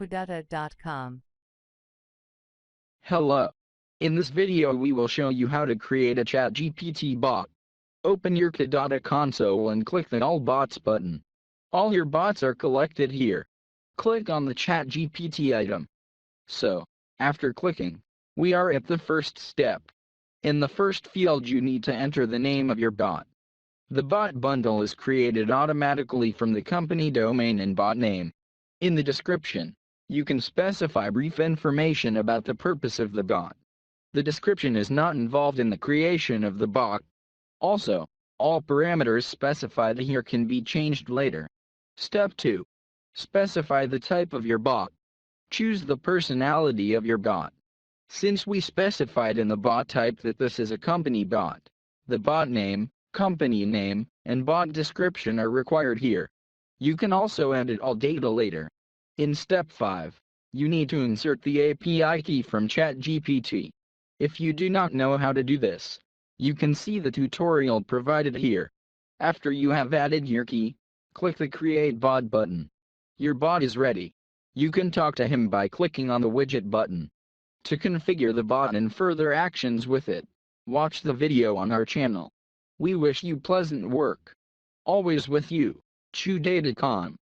QuData.com. Hello. In this video we will show you how to create a ChatGPT bot. Open your QuData console and click the All Bots button. All your bots are collected here. Click on the ChatGPT item. So, after clicking, we are at the first step. In the first field you need to enter the name of your bot. The bot bundle is created automatically from the company domain and bot name. In the description, you can specify brief information about the purpose of the bot. The description is not involved in the creation of the bot. Also, all parameters specified here can be changed later. Step 2. Specify the type of your bot. Choose the personality of your bot. Since we specified in the bot type that this is a company bot, the bot name, company name, and bot description are required here. You can also edit all data later. In step 5, you need to insert the API key from ChatGPT. If you do not know how to do this, you can see the tutorial provided here. After you have added your key, click the Create Bot button. Your bot is ready. You can talk to him by clicking on the widget button. To configure the bot and further actions with it, watch the video on our channel. We wish you pleasant work. Always with you, QuData.com.